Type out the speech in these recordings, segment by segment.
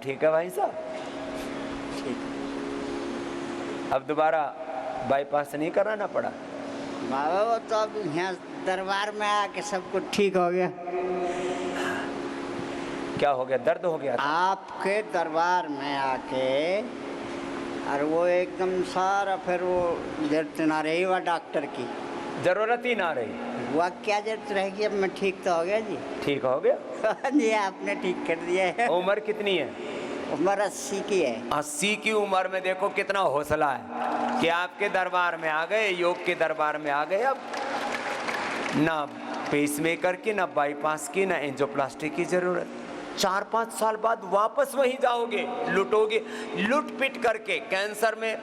ठीक है भाई साहब? अब दोबारा बाईपास नहीं कराना पड़ा? बाबा वो तो अब यहाँ दरबार में आके सब कुछ ठीक हो गया। क्या हो गया? दर्द हो गया था? आपके दरबार में आके और वो एकदम सारा फिर वो जरूरत ना रही वह डॉक्टर की, जरूरत ही ना रही। वह क्या जरूरत रहेगी? अब मैं ठीक तो हो गया जी। ठीक हो गया? जी आपने ठीक कर दिया है। उम्र कितनी है? उम्र 80 की है। 80 की उम्र में देखो कितना हौसला है कि आपके दरबार में आ गए, योग के दरबार में आ गए। अब ना पेसमेकर की, ना बाईपास की, ना एंजियोप्लास्टी की जरूरत। 4-5 साल बाद वापस वहीं जाओगे, लुटोगे, लुट पिट करके। कैंसर में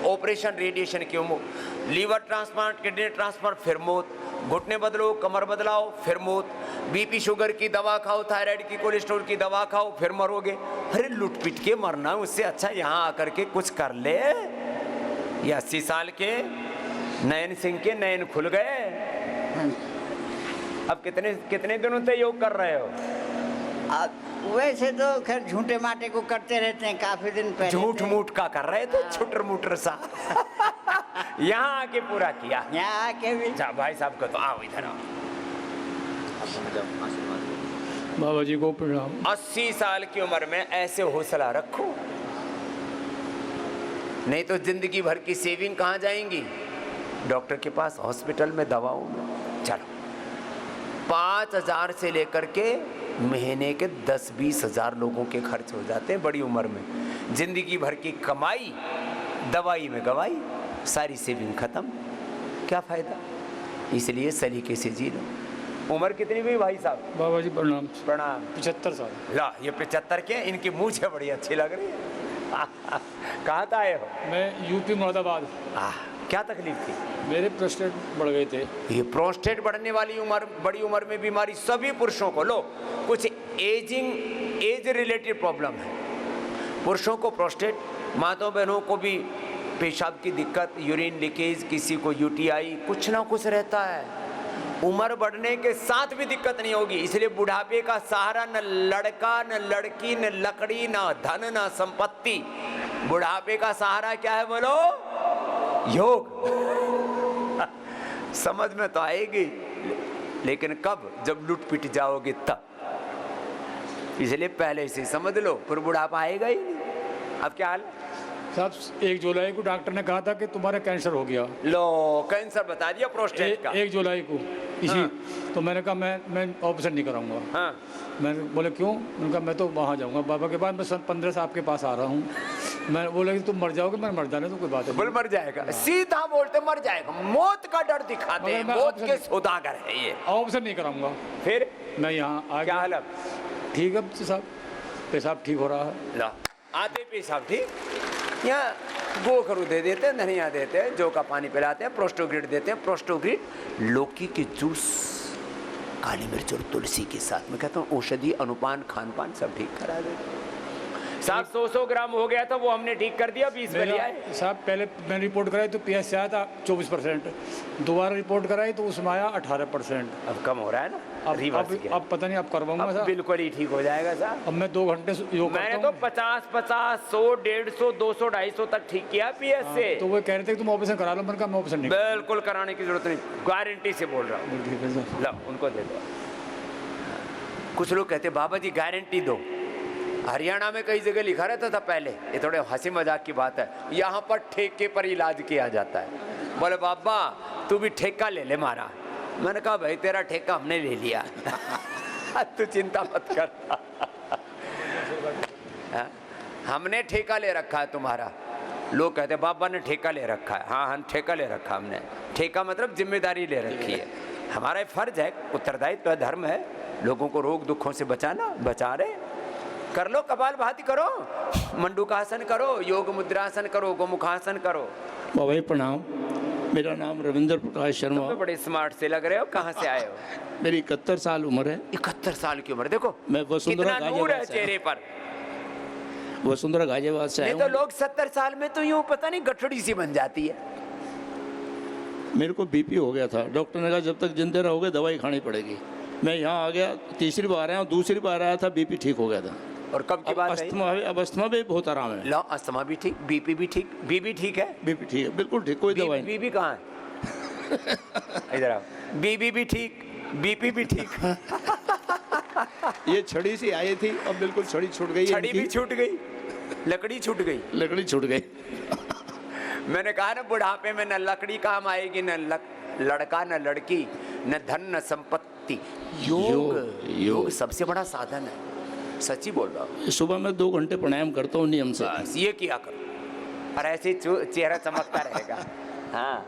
ऑपरेशन, रेडिएशन की उम्र, लीवर ट्रांसप्लांट, किडनी ट्रांसप्लांट, फिर मौत। घुटने बदलो, कमर बदलाओ, फिर मौत। बीपी शुगर की दवा खाओ, थायराइड की, कोलेस्ट्रॉल की दवा खाओ, फिर मरोगे। अरे लुट पिट के मरना, उससे अच्छा यहाँ आकर के कुछ कर ले। ये 80 साल के नयन सिंह के नयन खुल गए। अब कितने दिनों से योग कर रहे हो? वैसे तो खैर झूठे माटे को करते रहते हैं, काफी दिन पहले झूठ मूठ का कर रहे थे, छुटर मुटर सा। यहाँ आके पूरा किया। यहाँ आके भी। अच्छा भाई साहब को तो आओ इधर आओ। बाबा जी को प्रणाम। 80 साल की उम्र में ऐसे हौसला रखो, नहीं तो जिंदगी भर की सेविंग कहाँ जाएंगी? डॉक्टर के पास, हॉस्पिटल में, दवाओं में। चलो 5,000 से लेकर के महीने के 10-20 हज़ार लोगों के खर्च हो जाते हैं बड़ी उम्र में। जिंदगी भर की कमाई दवाई में गवाई, सारी सेविंग खत्म। क्या फायदा? इसलिए सलीके से जी लो। उम्र कितनी हुई भाई साहब? बाबा जी प्रणाम। प्रणाम। 75 साल। ला ये 75 के, इनकी मूंछ बड़ी अच्छी लग रही है। कहाँ से आए हो? मैं यूपी मुरादाबाद। क्या तकलीफ थी? मेरे प्रोस्टेट बढ़ गए थे। ये प्रोस्टेट बढ़ने वाली उम्र, बड़ी उम्र में बीमारी सभी पुरुषों को, लो कुछ एज रिलेटेड प्रॉब्लम है पुरुषों को प्रोस्टेट, माताओं बहनों को भी पेशाब की दिक्कत, यूरिन लीकेज, किसी को यूटीआई, कुछ ना कुछ रहता है। उम्र बढ़ने के साथ भी दिक्कत नहीं होगी, इसलिए बुढ़ापे का सहारा न लड़का, न लड़की, न लकड़ी, न धन, न संपत्ति। बुढ़ापे का सहारा क्या है बोलो? योग। समझ में तो आएगी, लेकिन कब? जब लुट पिट जाओगे तब। इसलिए पहले से समझ लो, फिर बुढ़ापा आएगा ही नहीं। अब क्या हाल है साहब? 1 जुलाई को डॉक्टर ने कहा था कि तुम्हारा कैंसर हो गया। लो कैंसर बता दिया प्रोस्टेट का। 1 जुलाई को इसी। हाँ। तो मैंने कहा मैं ऑपरेशन नहीं कराऊंगा। हाँ। मैंने बोले क्यों? मैंने कहा मैं तो वहाँ जाऊँगा बाबा के पास, मैं सन 15 से आपके पास आ रहा हूँ। मैं बोला कि तुम मर जाओगे। मैं मर जाने तो कोई बात बोल मर जाएगा, सीधा बोलते मर जाएगा। मौत का डर दिखाते हैं, मौत के सौदागर है ये। ऑपरेशन नहीं कराऊंगा। फिर मैं यहाँ आ क्या गया। हालत? ठीक है साहब, पेशाब ठीक हो रहा है। ला आते पेशाब ठीक, यहाँ गोखरू दे देते हैं, धनिया देते हैं, जौ का पानी पिलाते हैं, प्रोस्टोग्रिड देते हैं। प्रोस्टोग्रिड लौकी के जूस, काली मिर्च और तुलसी के साथ। मैं कहता हूँ औषधि, अनुपान, खान पान सब ठीक करा देते। साहब 100 ग्राम हो गया था, वो हमने ठीक कर दिया, 20 में लिया है। साहब पहले मैंने रिपोर्ट कराई तो पीएस से आया था 24%। दोबारा रिपोर्ट कराई तो उसमें आया 18%। अब कम हो रहा है ना? अब पता नहीं, अब करवाऊंगा साहब। बिल्कुल ही ठीक हो जाएगा साहब। अब मैं 2 घंटे योग मैंने करता तो 50, 100, 150, 200, 250 तक ठीक किया पीएस से। तो वो कह रहे थे कि तुम ऑपरेशन करा लो। मैंने कहा मैं ऑपरेशन नहीं। बिल्कुल कराने की जरूरत नहीं, गारंटी से बोल रहा हूँ। ठीक है सर। लो उनको दे दो। कुछ लोग कहते बाबा जी गारंटी दो। हरियाणा में कई जगह लिखा रहता था पहले, ये थोड़े हंसी मजाक की बात है, यहाँ पर ठेके पर इलाज किया जाता है। बोले बाबा तू भी ठेका ले ले मारा। मैंने कहा भाई तेरा ठेका हमने ले लिया। तू चिंता मत कर। हमने ठेका ले रखा है तुम्हारा। लोग कहते बाबा ने ठेका ले रखा है। हाँ हम ठेका ले रखा, हमने ठेका मतलब जिम्मेदारी ले रखी है। हमारा फर्ज है, उत्तरदायित्व, धर्म है लोगों को रोग दुखों से बचाना। बचा रहे, कर लो, कपालभाति करो, मंडूकासन करो, योग मुद्रासन करो, गोमुखासन करो। बाबा जी प्रणाम। मेरा नाम रविंद्र प्रकाश शर्मा। तो बड़े स्मार्ट से लग रहे हो। कहाँ से आए हो? मेरी 71 साल उम्र है। 71 साल की उम्र, देखो मैं वसुंधरा कितना नूर है गाजियाबाद से। चेहरे पर। वसुंधरा गाजियाबाद से आया नहीं तो हूँ। लोग 70 साल में तो यूं पता नहीं गठड़ी सी बन जाती है। मेरे को बीपी हो गया था। डॉक्टर ने कहा जब तक जिंदे रहोगे दवाई खानी पड़ेगी। मैं यहाँ आ गया, तीसरी बार आया हूँ, दूसरी बार आया था बीपी ठीक हो गया था। और कब की बात है? अब अस्थमा भी बहुत आराम है। लो, अस्थमा भी ठीक, बीपी भी ठीक, बीपी ठीक है? बीपी ठीक है, बिल्कुल ठीक, कोई दवाई नहीं। बीपी कहाँ है? इधर आओ। बीपी भी ठीक, बीपी भी ठीक। ये छड़ी सी आई थी, अब बिल्कुल छड़ी छूट गई है छड़ी भी इनकी। छूट गई, लकड़ी छूट गई। लकड़ी छूट गई। मैंने कहा ना, बुढ़ापे में न लकड़ी काम आएगी, न लड़का, न लड़की, न धन, न संपत्ति। योग सबसे बड़ा साधन है, सच्ची बोल रहा हूँ। सुबह मैं 2 घंटे प्राणायाम करता हूँ नियम से। बस ये किया करो और ऐसे चेहरा चमकता रहेगा। हाँ,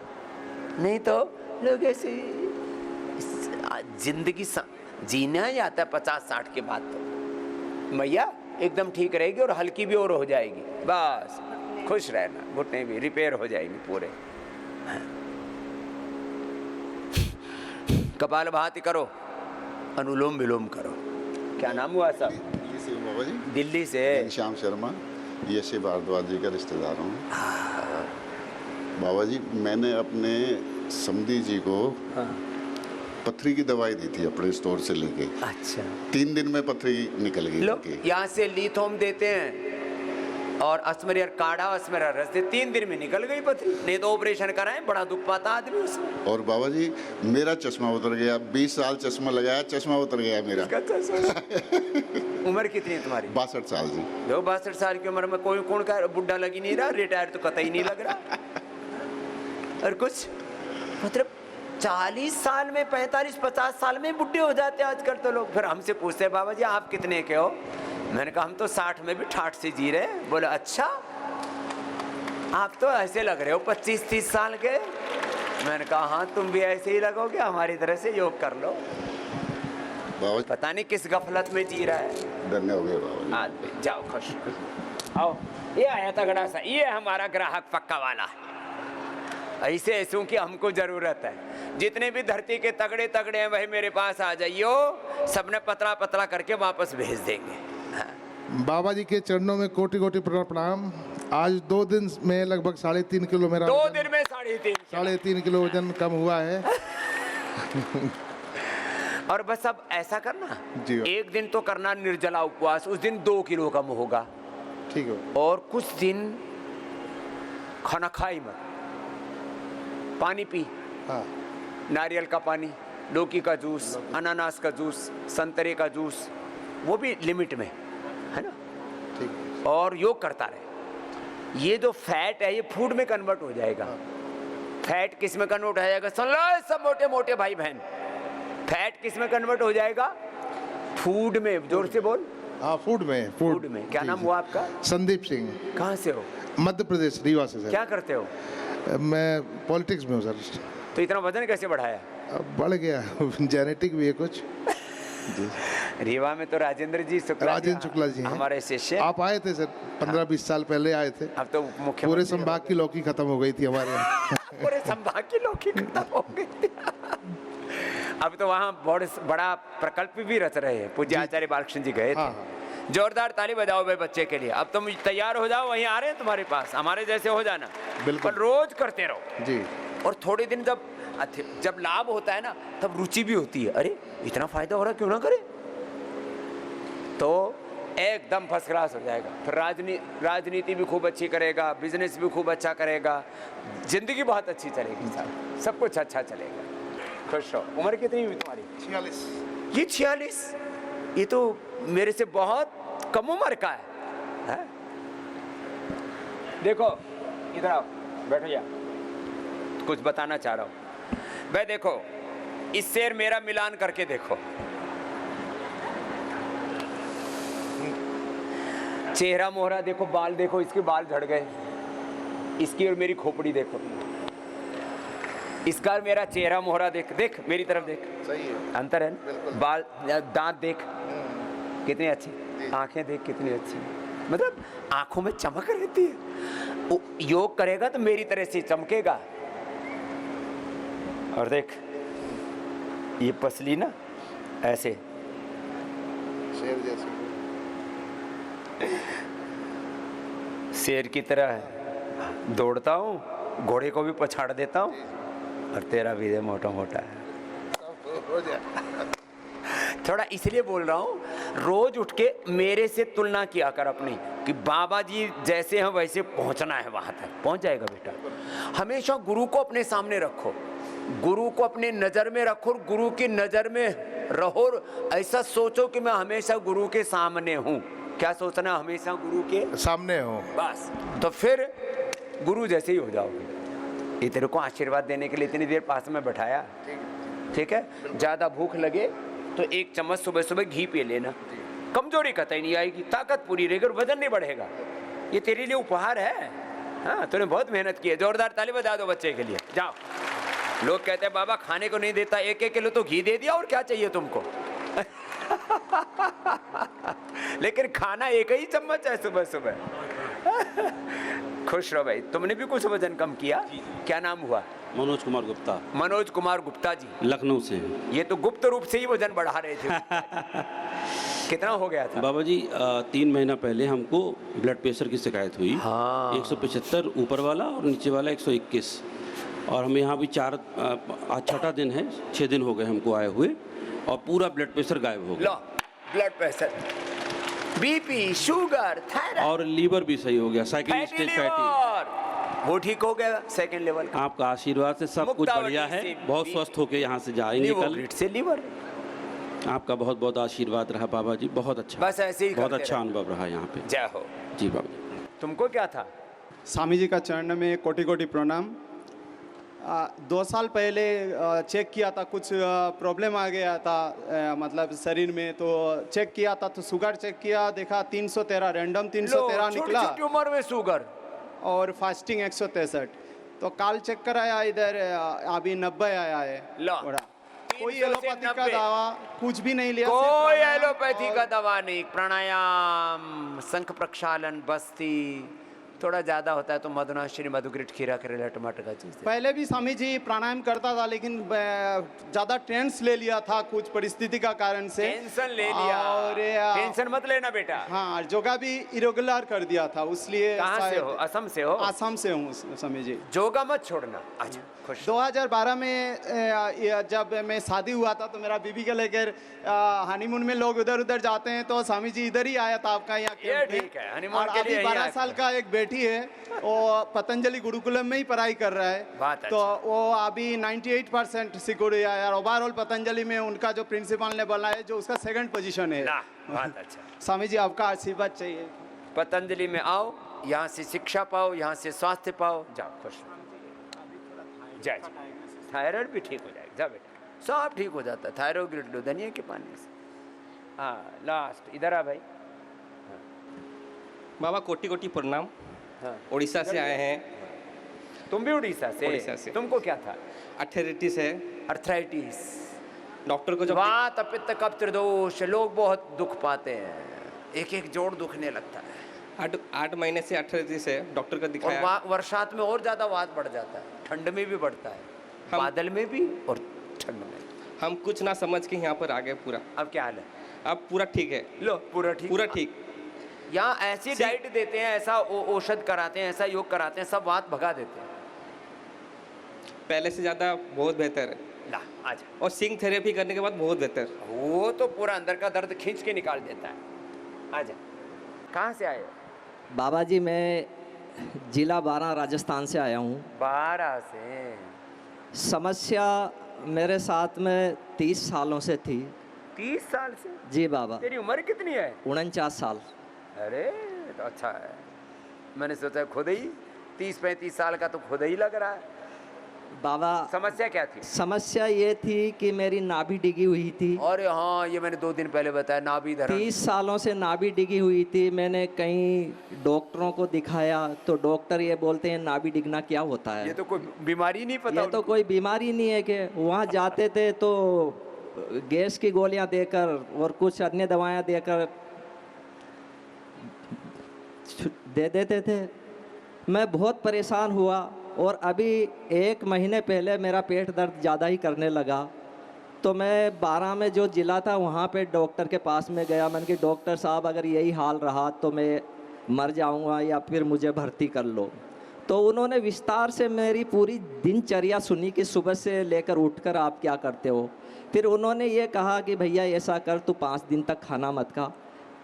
नहीं तो लोग ऐसे जिंदगी जीना ही आता है 50-60 के बाद तो मैया एकदम ठीक रहेगी और हल्की भी और हो जाएगी। बस खुश रहना, घुटने भी रिपेयर हो जाएंगे पूरे। कपाल भाती करो, अनुलोम विलोम करो। क्या नाम हुआ सब? बाबा जी, दिल्ली से श्याम शर्मा, यश भारद्वाज जी का रिश्तेदार हूँ। बाबा जी, मैंने अपने समधी जी को पथरी की दवाई दी थी अपने स्टोर से लेके। अच्छा, 3 दिन में पथरी निकल गई लो, उनकी। यहाँ से लिथोम देते हैं और अस्मरियर काढ़ा, अस्मरिया रस दे, 3 दिन में निकल गई पथरी। नहीं तो ऑपरेशन कराएं, बड़ा दुख पाता आदमी उसमें। और बाबा जी, मेरा चश्मा उतर गया, 20 साल चश्मा लगाया, चश्मा उतर गया मेरा। उम्र कितनी है तुम्हारी? 62 साल जी। जो 62 साल की उम्र में कोई कौन का बुढ़ा लगी नहीं रहा, रिटायर तो कतई नहीं लग रहा। और कुछ मतलब 40 साल में, 45-50 साल में बुढ़े हो जाते हैं आजकल तो लोग। फिर हमसे पूछते हैं, बाबा जी आप कितने के हो? मैंने कहा हम तो 60 में भी ठाठ से जी रहे हैं। बोले अच्छा, आप तो ऐसे लग रहे हो 25-30 साल के। मैंने कहा हाँ, तुम भी ऐसे ही लगोगे, हमारी तरह से योग कर लो। बाबा जी, पता नहीं किस गफलत में जी रहा है धन्य हो गए बाबा जी। आदमी। जाओ खुश आओ। ये आया तगड़ा सा, ये हमारा ग्राहक पक्का वाला। ऐसे ऐसों की हमको जरूरत है। जितने भी धरती के तगड़े तगड़े हैं वही मेरे पास आ जाइयो, सबने पतला पतला करके वापस भेज देंगे। हाँ। बाबा जी के चरणों में कोटि कोटि प्रणाम। आज 2 दिन में लगभग 3.5 किलो मेरा 2 दिन में 3.5 किलो वजन कम हुआ है। और बस अब ऐसा करना, जी। एक दिन तो करना निर्जला उपवास, उस दिन 2 किलो कम होगा। ठीक है। और कुछ दिन खाना खाई मत, पानी पी। हाँ, नारियल का पानी, लौकी का जूस, अनानास का जूस, संतरे का जूस, वो भी लिमिट में, है ना। ठीक है। और योग करता रहे। ये जो फैट है ये फूड में कन्वर्ट हो जाएगा। फैट किस में कन्वर्ट हो जाएगा? सुन लो सब मोटे मोटे भाई बहन, फैट किस में कन्वर्ट हो जाएगा? फूड में। जोर से बोल। हाँ, फूड में। फूड में। क्या नाम हुआ आपका? संदीप सिंह, कहाँ से हो? मध्य प्रदेश, रीवा से सर। क्या करते हो? मैं पॉलिटिक्स में हूँ सर। तो इतना वजन कैसे बढ़ाया? अब बढ़ गया, जेनेटिक भी है कुछ। रीवा में तो राजेंद्र जी शुक्ला, राजेंद्र शुक्ला जी हैं। हमारे शिष्य। आप आए थे सर, 15-20 साल पहले आए थे। अब तो मुख्य पूरे संभाग की लौकी खत्म हो गई थी हमारे यहाँ। पूरे संभाग की लौकी खत्म हो गई। अब तो वहाँ बहुत बड़ा प्रकल्प भी रच रहे हैं। पूज्य आचार्य बालकृष्ण जी गए थे। हाँ, जोरदार ताली बजाओ भाई बच्चे के लिए। अब तुम तैयार हो जाओ, वहीं आ रहे हैं तुम्हारे पास, हमारे जैसे हो जाना। बिल्कुल। पर रोज करते रहो जी। और थोड़े दिन जब लाभ होता है ना, तब रुचि भी होती है। अरे इतना फायदा हो रहा, क्यों ना करे। तो एकदम फर्स्ट क्लास हो जाएगा। फिर राजनीति भी खूब अच्छी करेगा, बिजनेस भी खूब अच्छा करेगा, जिंदगी बहुत अच्छी चलेगी साहब, सब कुछ अच्छा चलेगा। खुश हो। उम्र कितनी हुई तुम्हारी? 46। ये 46? ये तो मेरे से बहुत कम उम्र का है? देखो इधर आओ, बैठो या कुछ बताना चाह रहा हूं। भाई देखो, इस शेर मेरा मिलान करके देखो। चेहरा मोहरा देखो, बाल देखो, इसके बाल झड़ गए, इसकी और मेरी खोपड़ी देखो, इसका और मेरा चेहरा मोहरा देख, देख मेरी तरफ देख, सही है, अंतर है ना? बाल, दांत देख कितनी अच्छी, आंखें देख कितनी अच्छी, मतलब आंखों में चमक रहती है। योग करेगा तो मेरी तरह से चमकेगा। और देख ये पसली ना ऐसे शेर जैसे। शेर की तरह दौड़ता हूँ, घोड़े को भी पछाड़ देता हूँ, और तेरा भी मोटा मोटा है। थोड़ा इसलिए बोल रहा हूँ, रोज उठ के मेरे से तुलना किया कर अपनी कि बाबा जी जैसे हैं वैसे पहुँचना है, वहाँ तक पहुँच जाएगा बेटा। हमेशा गुरु को अपने सामने रखो, गुरु को अपने नज़र में रखो, गुरु की नज़र में रहो। ऐसा सोचो कि मैं हमेशा गुरु के सामने हूँ। क्या सोचना? हमेशा गुरु के सामने हो। बस, तो फिर गुरु जैसे ही हो जाओगे। ये तेरे को आशीर्वाद देने के लिए इतनी देर पास में बैठाया, ठीक है? ज़्यादा भूख लगे तो 1 चम्मच सुबह सुबह घी पी लेना, कमजोरी कतई नहीं आएगी, ताकत पूरी रहेगी और वजन नहीं बढ़ेगा। ये तेरे लिए उपहार है। हाँ, तूने बहुत मेहनत की है। जोरदार ताली बजा दो बच्चे के लिए। जाओ। लोग कहते हैं बाबा खाने को नहीं देता, 1-1 किलो तो घी दे दिया, और क्या चाहिए तुमको? लेकिन खाना 1 ही चम्मच है सुबह सुबह। खुश रहो भाई। तुमने भी कुछ वजन कम किया? क्या नाम हुआ? मनोज कुमार गुप्ता, मनोज कुमार गुप्ता जी, लखनऊ से हैं। ये तो गुप्त रूप से ही वजन बढ़ा रहे थे। कितना हो गया था? बाबा जी 3 महीना पहले हमको ब्लड प्रेशर की शिकायत हुई। हाँ। 175 ऊपर वाला और नीचे वाला 121। और हमें यहाँ भी आज 6ठा दिन है, 6 दिन हो गए हमको आए हुए, और पूरा ब्लड प्रेशर गायब हो गया। लो, blood pressure, BP, sugar, thyroid और लीवर भी सही हो गया, सेकंड स्टेज फैटी। वो ठीक हो गया, सेकंड लेवल का। आपका आशीर्वाद से सब कुछ मुक्तावती बढ़िया है, से बहुत भी- स्वस्थ होके यहाँ से जाएंगे कल। ग्रिड से लीवर। आपका बहुत बहुत आशीर्वाद रहा बाबा जी, बहुत अच्छा, बस ऐसे ही बहुत करते अच्छा रहो। अनुभव रहा यहाँ पे। जय हो। जी बाबा जी। तुमको क्या था? स्वामी जी का चरण में कोटि कोटि प्रणाम। 2 साल पहले चेक किया था, कुछ प्रॉब्लम आ गया था मतलब शरीर में, तो चेक किया था, तो शुगर चेक किया, देखा 313, रैंडम 313 निकला, छोटी उम्र में शुगर। और फास्टिंग 163। तो काल चेक कराया, इधर अभी 90 आया है। लो। थोड़ा। कोई 300 से एलोपैथी का 90। दवा कुछ भी नहीं लिया, सिर्फ कोई प्राणायाम एलोपैथी और- का दवा नहीं। प्राणायाम, शंख प्रक्षालन, बस्ती। थोड़ा ज्यादा होता है तो मधुनाश्री, मधुग्रिट, खीरा, करेला, टमाटर का चीज। पहले भी स्वामी जी प्राणायाम करता था, लेकिन ज़्यादा टेंस ले लिया था कुछ परिस्थिति का कारण से। टेंशन ले लिया, और टेंशन मत लेना बेटा। हाँ, योगा भी इरेगुलर कर दिया था, इसलिए कहाँ से शायद- हो? असम से हो? आसाम से हूँ स्वामी जी। योगा मत छोड़ना। अच्छा, खुश। 2012 में जब मैं शादी हुआ था, तो मेरा बीबी के लेकर हनीमून में लोग उधर उधर जाते हैं, तो स्वामी जी इधर ही आया था आपका यहाँ ये कैंप में। ठीक है, हनीमून और के लिए अभी यही 12 आया साल था। का एक बेटी है, वो पतंजलि गुरुकुलम में ही पढ़ाई कर रहा है। बात तो अच्छा। वो अभी 98% सिक्योर है यार। ओवरऑल पतंजलि में उनका जो प्रिंसिपल ने बोला है, जो उसका 2nd पोजीशन है। ना, बात अच्छा। स्वामी जी आपका आशीर्वाद चाहिए। पतंजलि में आओ, यहाँ से शिक्षा पाओ, यहाँ से स्वास्थ्य पाओ। जाओ, खुश। जय जय। थायराइड भी ठीक हो जाएगा। जा बेटा, सब ठीक हो जाता है। थायराइड ग्रिड लो धनिया के पानी से। हाँ, लास्ट इधर आ भाई। बाबा कोटि कोटि प्रणाम। हाँ, उड़ीसा से आए हैं। तुम भी उड़ीसा से? उड़ीसा से। तुमको क्या था? अर्थराइटिस है। अर्थराइटिस। डॉक्टर को जब वात, पित्त, कफ, त्रिदोष। लोग बहुत दुख पाते हैं, एक एक जोड़ दुखने लगता है। 8 महीने से अर्थराइटिस है, डॉक्टर को और दिखाया। वर्षात में और ज्यादा वात बढ़ जाता है, ठंड में भी बढ़ता है, बादल में भी और ठंड में। हम कुछ ना समझ के यहाँ पर आ गए पूरा। अब क्या हाल है? अब पूरा ठीक है। लो, पूरा ठीक। पूरा ठीक। यहाँ ऐसी डाइट देते हैं, ऐसा औषध कराते हैं, ऐसा योग कराते हैं, सब बात भगा देते हैं। पहले से ज़्यादा बहुत बेहतर है। ला, आजा। और सिंग थेरेपी करने के बाद बहुत बेहतर। वो तो पूरा अंदर का दर्द खींच के निकाल देता है। आजा। कहाँ से आए हो? बाबा जी मैं जिला 12 राजस्थान से आया हूँ। 12 से। समस्या मेरे साथ में 30 सालों से थी। 30 साल से? जी बाबा। तेरी उम्र कितनी है? 49 साल। अरे तो अच्छा है। मैंने सोचा खुद ही 30-35 साल का तो खुद ही लग रहा है। बाबा समस्या क्या थी? समस्या ये थी कि मेरी नाभि डिगी हुई थी। अरे हाँ, ये मैंने 2 दिन पहले बताया, नाभि धरण। 30 सालों से नाभि डिगी हुई थी। मैंने कई डॉक्टरों को दिखाया, तो डॉक्टर ये बोलते हैं नाभि डिगना क्या होता है। ये तो कोई बीमारी नहीं पता। ये तो कोई बीमारी नहीं है। कि वहाँ जाते थे तो गैस की गोलियां देकर और कुछ अन्य दवाएं देकर दे देते थे। मैं बहुत परेशान हुआ, और अभी 1 महीने पहले मेरा पेट दर्द ज़्यादा ही करने लगा। तो मैं 12 में जो जिला था वहाँ पे डॉक्टर के पास में गया। मैंने कि डॉक्टर साहब अगर यही हाल रहा तो मैं मर जाऊँगा या फिर मुझे भर्ती कर लो। तो उन्होंने विस्तार से मेरी पूरी दिनचर्या सुनी कि सुबह से लेकर उठकर आप क्या करते हो। फिर उन्होंने ये कहा कि भैया ऐसा कर, तू 5 दिन तक खाना मत खा,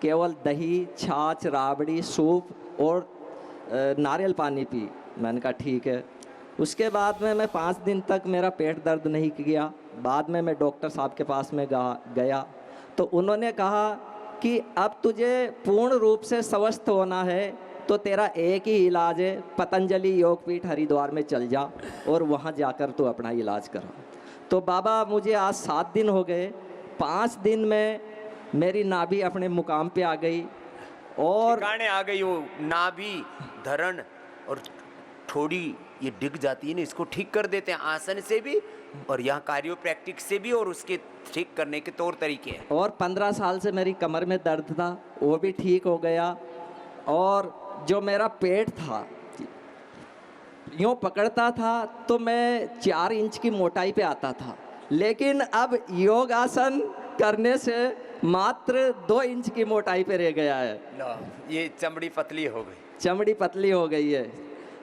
केवल दही, छाछ, राबड़ी, सूप और नारियल पानी पी। मैंने कहा ठीक है। उसके बाद में मैं 5 दिन तक मेरा पेट दर्द नहीं किया। बाद में मैं डॉक्टर साहब के पास में गया तो उन्होंने कहा कि अब तुझे पूर्ण रूप से स्वस्थ होना है तो तेरा एक ही इलाज है, पतंजलि योगपीठ हरिद्वार में चल जा और वहाँ जाकर तू अपना इलाज करा। तो बाबा मुझे आज 7 दिन हो गए। 5 दिन में मेरी नाभि अपने मुकाम पे आ गई और ठिकाने आ गई। वो नाभि, धरण और थोड़ी ये डिग जाती है ना, इसको ठीक कर देते हैं आसन से भी और यहाँ कार्योप्रैक्टिक से भी, और उसके ठीक करने के तौर तरीके हैं। और 15 साल से मेरी कमर में दर्द था, वो भी ठीक हो गया। और जो मेरा पेट था यूँ पकड़ता था तो मैं 4 इंच की मोटाई पे आता था, लेकिन अब योग आसन करने से मात्र 2 इंच की मोटाई पे रह गया है। लो, ये चमड़ी पतली हो गई, चमड़ी पतली हो गई है,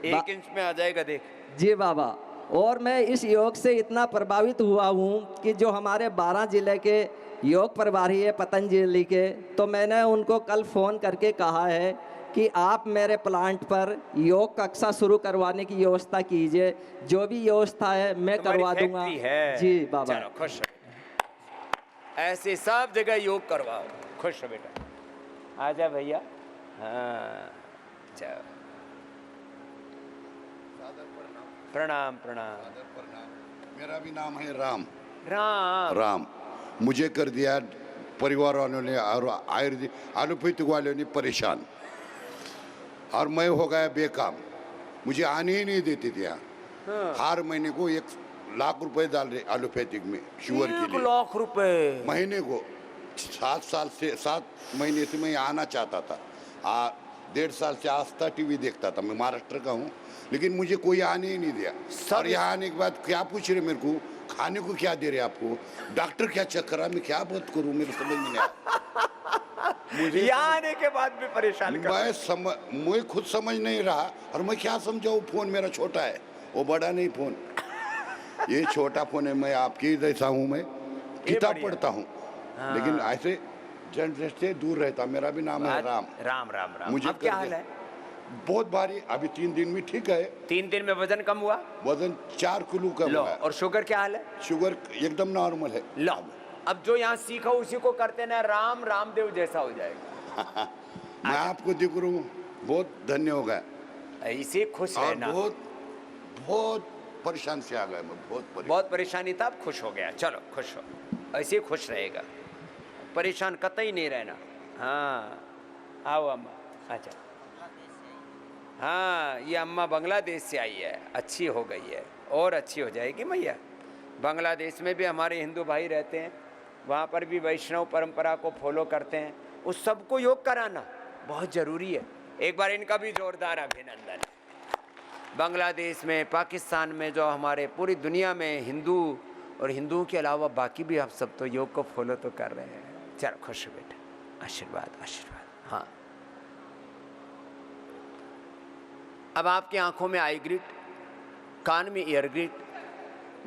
1 इंच में आ जाएगा देख। जी बाबा। और मैं इस योग से इतना प्रभावित हुआ हूँ कि जो हमारे 12 जिले के योग प्रभारी है पतंजलि के, तो मैंने उनको कल फ़ोन करके कहा है कि आप मेरे प्लांट पर योग कक्षा शुरू करवाने की व्यवस्था कीजिए। जो भी व्यवस्था है मैं करवा दूंगा। है। जी बाबा। चलो खुश हो। ऐसे सब जगह योग करवाओ। खुश हो बेटा। आजा भैया। हाँ चलो। प्रणाम प्रणाम। मेरा भी नाम है राम। राम। मुझे कर दिया परिवार वालों ने और आयुर्वेदिक एलोपैथिक वालों ने परेशान, और मैं हो गया बेकाम। मुझे आने ही नहीं देते थे यहाँ। हर महीने को 1 लाख रुपए डाल रहे एलोपैथिक में शुगर के लिए। 1 लाख रुपए महीने को। 7 महीने से मैं आना चाहता था। 1.5 साल से आस्था टीवी देखता था। मैं महाराष्ट्र का हूँ, लेकिन मुझे कोई आने ही नहीं दिया। और यहाँ आने के बाद क्या पूछ रहे मेरे को, खाने को क्या दे रहे आपको, डॉक्टर क्या चेक करा, मैं क्या बात करूँ, मेरे समझ में नहीं आया। मुझे यहाँ आने के बाद भी परेशान कर। मैं खुद समझ नहीं रहा, और मैं क्या समझाऊँ। फोन मेरा छोटा है, वो बड़ा नहीं फोन। ये छोटा फोन है। मैं आपके जैसा हूँ, मैं किताब पढ़ता हूँ, लेकिन ऐसे जनरेट से दूर रहता। मेरा भी नाम है राम। राम। मुझे अब क्या हाल है? बहुत भारी। अभी 3 दिन में ठीक है। 3 दिन में वजन कम हुआ? वजन 4 किलो कम लो, हुआ है। और शुगर क्या हाल है? शुगर एकदम नॉर्मल है। लो, अब जो यहाँ सीखा उसी को करते ना, रामदेव जैसा हो जाएगा। मैं आपको दिख रहा हूँ, बहुत धन्य हो गया। ऐसे खुश और रहना। बहुत परेशान से आ गया मैं, बहुत परेशानी था, अब खुश हो गया। चलो खुश हो, ऐसे खुश रहेगा, परेशान कतई नहीं रहना। हाँ आओ अम्मा। अच्छा हाँ, ये अम्मा बांग्लादेश से आई है, अच्छी हो गई है और अच्छी हो जाएगी मैया। बांग्लादेश में भी हमारे हिंदू भाई रहते हैं, वहाँ पर भी वैष्णव परंपरा को फॉलो करते हैं। उस सबको योग कराना बहुत ज़रूरी है। एक बार इनका भी जोरदार अभिनंदन। बांग्लादेश में, पाकिस्तान में, जो हमारे पूरी दुनिया में हिंदू और हिंदुओं के अलावा बाकी भी आप सब तो योग को फॉलो तो कर रहे हैं। चलो खुश हो बेटा, आशीर्वाद आशीर्वाद। हाँ, अब आपकी आंखों में आई ग्रिड, कान में ईयर ग्रिड,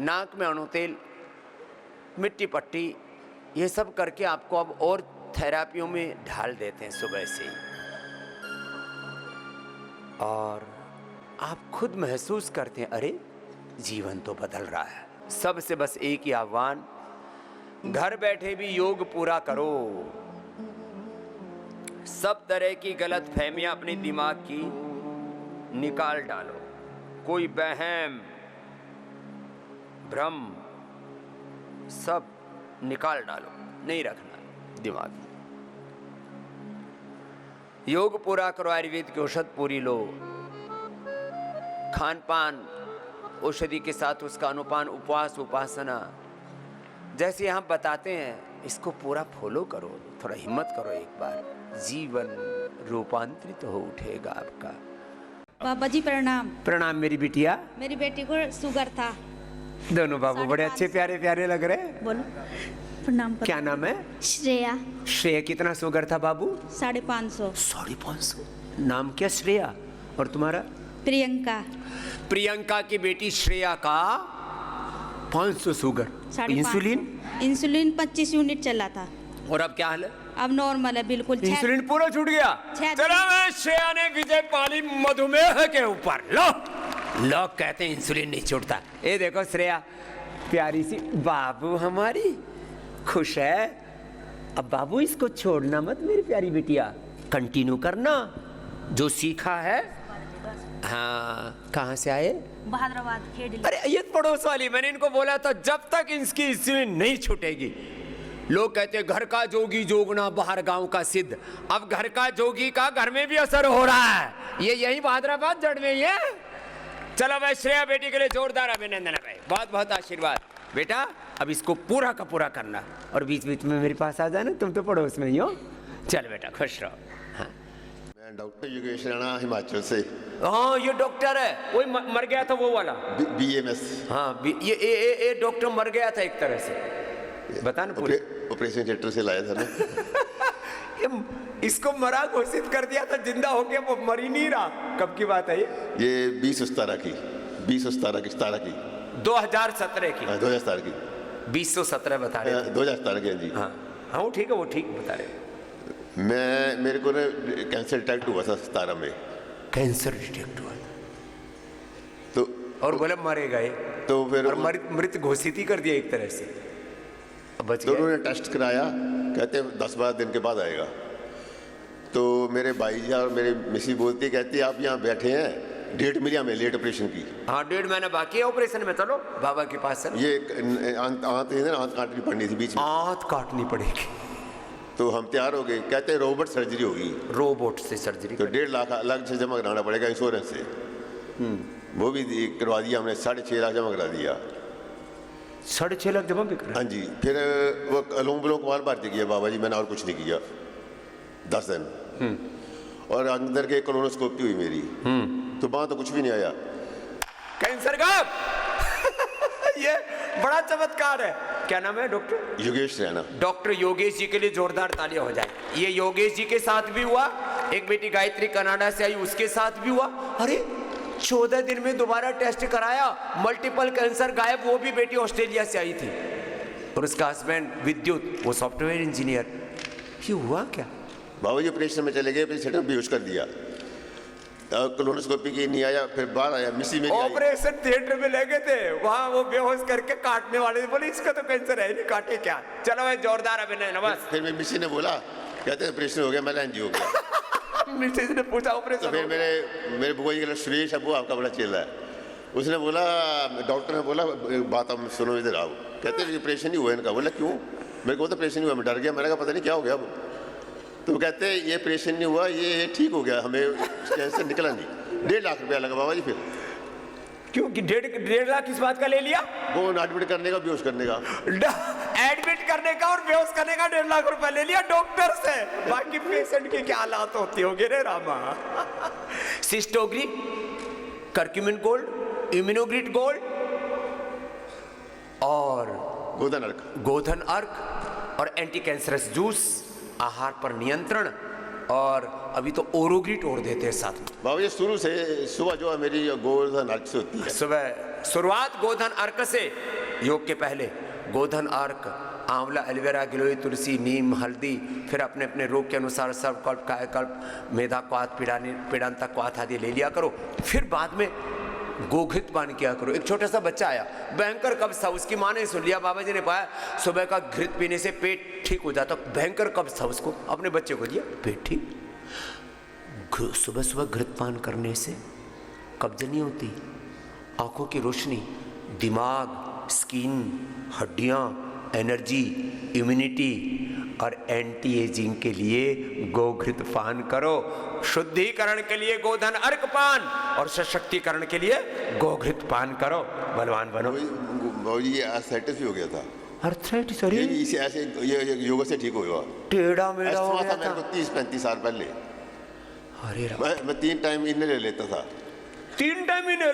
नाक में अणुतेल, मिट्टी पट्टी, ये सब करके आपको अब और थेरापियों में ढाल देते हैं सुबह से ही। और आप खुद महसूस करते हैं, अरे जीवन तो बदल रहा है। सबसे बस एक ही आह्वान, घर बैठे भी योग पूरा करो। सब तरह की गलत फहमियां अपने दिमाग की निकाल डालो। कोई वहम भ्रम सब निकाल डालो, नहीं रखना दिमाग में। योग पूरा करो, आयुर्वेद की औषध पूरी लो। खान पान औषधि के साथ उसका अनुपान, उपवास, उपासना जैसे यहाँ बताते हैं, इसको पूरा फॉलो करो। थोड़ा हिम्मत करो, एक बार जीवन रूपांतरित हो उठेगा आपका। बाबा जी प्रणाम। प्रणाम मेरी बिटिया। मेरी बेटी को शुगर था। दोनों बाबू बड़े अच्छे प्यारे प्यारे लग रहे हैं। बोलो प्रणाम। क्या नाम है? श्रेया। श्रेया, कितना शुगर था बाबू? 550। 550। नाम क्या? श्रेया। और तुम्हारा? प्रियंका। प्रियंका की बेटी श्रेया का 500 शुगर, 550। इंसुलिन, इंसुलिन 25 यूनिट चला था, और अब क्या हाल है? अब नॉर्मल है बिल्कुल। इंसुलिन पूरा छूट गया। 6 चला मैं श्रेया ने विजय पाली मधुमेह के ऊपर। लो लोग कहते हैं इंसुलिन नहीं छूटता। ये देखो श्रेया प्यारी सी बाबू हमारी खुश है। अब बाबू इसको छोड़ना मत मेरी प्यारी बिटिया, कंटिन्यू करना जो सीखा है। हाँ, कहाँ से आए? बहादुराबाद खेड़ी। अरे ये पड़ोस वाली, मैंने इनको बोला था जब तक इसकी इंसुलिन नहीं छूटेगी। लोग कहते हैं घर का जोगी जोगना बाहर गांव का सिद्ध। अब घर का जोगी का घर में भी असर हो रहा है। ये यही बहादुराबाद जड़ में ही है। चलो भाई श्रेया बेटी के लिए जोरदार अभिनंदन है भाई, बहुत बहुत आशीर्वाद। बेटा अब इसको पूरा का पूरा करना, और बीच बीच में मेरे पास आ जाना, तुम तो पड़ोस में ही हो। चल बेटा खुश रहो। हाँ, मैं डॉक्टर योगेश राणा हिमाचल से। हाँ ये डॉक्टर है, वही मर गया था वो वाला BMS। हाँ ये डॉक्टर मर गया था एक तरह से, बता ना पूरे। ऑपरेशन थिएटर से लाया था ना। इसको मरा घोषित कर दिया था, जिंदा हो गया, वो मर ही नहीं रहा। कब की बात है ये 2017 की 17 की 2017 की। 2017 की 2017 बता रहे थे। 2017 की जी। हाँ हाँ वो ठीक है, वो ठीक बता रहे। मेरे को ना कैंसर डिटेक्ट हुआ था 17 में। कैंसर डिटेक्ट हुआ तो और बोले मरेगा ये, तो फिर मृत घोषित ही कर दिया एक तरह से। बच तो उन्होंने टेस्ट कराया, कहते 10-12 दिन के बाद आएगा। तो मेरे भाई जी और मेरी मिसी बोलती, कहती आप यहाँ बैठे हैं, डेट मिली हमें लेट ऑपरेशन की। हाँ 1.5 महीना बाकी है ऑपरेशन में, चलो बाबा के पास चलो। ये आंत काटनी पड़नी थी बीच में, आंत काटनी पड़ेगी। तो हम तैयार हो गए, कहते हैं रोबोट सर्जरी होगी। रोबोट से सर्जरी तो 1.5 लाख अलग से जमा कराना पड़ेगा इंश्योरेंस से। वो भी करवा दिया हमने, 6.5 लाख जमा करा दिया। 6.5 लाख जमा भी करा? हाँ जी। फिर वो अलोम बलोम कुमार भर्ती किया बाबा जी, मैंने और कुछ नहीं किया 10 दिन। और अंदर के कोलोनोस्कोपी हुई मेरी, तो वहां तो कुछ भी नहीं आया। कैंसर का ये बड़ा चमत्कार है। क्या नाम है डॉक्टर? योगेश राणा। डॉक्टर योगेश जी के लिए जोरदार तालियां हो जाए। ये योगेश जी के साथ भी हुआ, एक बेटी गायत्री कनाडा से आई उसके साथ भी हुआ। अरे 14 दिन में दोबारा टेस्ट कराया, मल्टीपल कैंसर गायब, वो भी बेटी ऑस्ट्रेलिया से आई थी। और उसका हस्बैंड विद्युत, वो सॉफ्टवेयर इंजीनियर। ये हुआ क्या? बाबा जी ऑपरेशन में चले गए, फिर सेटअप बेहोश कर दिया। कोलोनोस्कोपी की नहीं आया, फिर बाहर आया, मिसी में ऑपरेशन थिएटर में ले गए थे, वहां वो बेहोश करके काटने वाले बोले इसका तो कैंसर है नहीं, काटे क्या। चलो भाई जोरदार अभिनंदन बस। फिर मेरी मिसी ने बोला, कहते हैं ऑपरेशन हो गया, मैं एनजीओ हो गया। मिसेज ने पूछा ऑपरेशन? तो फिर मेरे बुआ जी का सुरेश है, वो आपका बड़ा चेला है, उसने बोला, डॉक्टर ने बोला बात आप सुनो इधर आओ। कहते हैं ऑपरेशन ही हुआ इनका। बोला क्यों? मेरे को तो ऑपरेशन नहीं हुआ। मैं डर गया, मैंने कहा पता नहीं क्या हो गया अब। तो कहते हैं ये ऑपरेशन नहीं हुआ, ये ठीक हो गया, हमें कैंसर निकला नहीं। 1.5 लाख रुपया लगा बाबा जी। फिर क्यों कि 1.5 लाख किस बात का ले लिया? वो एडमिट करने का, बेहोश करने का। एडमिट करने का और बेहोश करने का 1.5 लाख रुपया ले लिया डॉक्टर से। बाकी पेशेंट की क्या हालात होती होगी रे Rama. सिस्टोग्री, curcumin gold, Immunogrid gold और गोधन अर्क और एंटी कैंसरस जूस, आहार पर नियंत्रण, और अभी तो ओरोग्रिट और देते हैं साथ में। बाबा जी शुरू से सुबह जो है मेरी गोधन अर्क से होती है। सुबह शुरुआत गोधन अर्क से, योग के पहले गोधन अर्क, आंवला, एलोवेरा, गिलोय, तुलसी, नीम, हल्दी, फिर अपने अपने रोग के अनुसार सर्वकल्प, कायकल्प, मेधा क्वाथ, पीड़ांता क्वाथ आदि ले लिया करो। फिर बाद में गोघृत पान किया करो। एक छोटा सा बच्चा आया, भयंकर कब्ज था, उसकी माँ ने सुन लिया, बाबा जी ने पाया सुबह का घृत पीने से पेट ठीक हो जाता। भयंकर कब्ज था, उसको अपने बच्चे को दिया, पेट ठीक। सुबह सुबह घृत पान करने से कब्ज नहीं होती, आंखों की रोशनी, दिमाग, स्किन, हड्डियाँ, एनर्जी, इम्यूनिटी और एंटी एजिंग के लिए गोघृत पान करो। शुद्धिकरण के लिए गोधन अर्क पान और सशक्तिकरण के लिए गोघृत पान करो, बलवान बनो। ये आर्थराइटिस भी हो गया था। आर्थराइटिस? अरे इसे ऐसे ये योगा से ठीक हुआ। टेढ़ा मेढ़ा हो गया था मेरे को 30-35 साल पहले। अरे मैं 3 टाइम इन्हें ले लेता था। 3 टाइम इन्हें?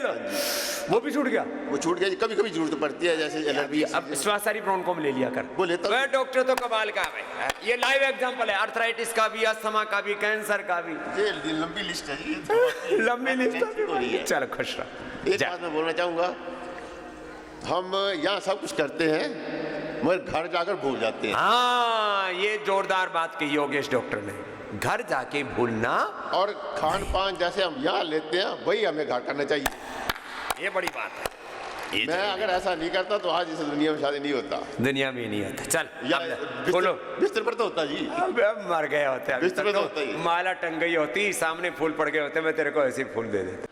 वो भी छूट गया। वो छूट गया जी, कभी कभी जरूरत पड़ती है जैसे अभी एलर्जी। अब श्वासारी ब्रोंको में ले लिया कर। वो लेता हूँ। वह डॉक्टर तो कमाल का है, ये लाइव एग्जांपल है, अर्थराइटिस का भी, अस्थमा का भी, कैंसर का भी। ये लंबी लिस्ट है जी। लंबी लिस्ट हो रही है। चलो खुश रहो। एक बात मैं बोलना चाहूँगा, हम यहाँ सब कुछ करते हैं मगर घर जाकर भूल जाते हैं। हाँ, ये जोरदार बात कही योगेश डॉक्टर ने, घर जाके भूलना। और खान पान जैसे हम यहाँ लेते हैं वही हमें घर करना चाहिए। ये बड़ी बात है। ये मैं अगर ऐसा नहीं करता तो आज इस दुनिया में शादी नहीं होता। दुनिया में नहीं होता। चल या अब बोलो। बिस्तर पर तो होता जी। अब मर गए होते, अभी बिस्तर तक पे तो तो होता ही है। माला टंग गई होती, सामने फूल पड़ गए होते, मैं तेरे को ऐसे ही फूल दे देता।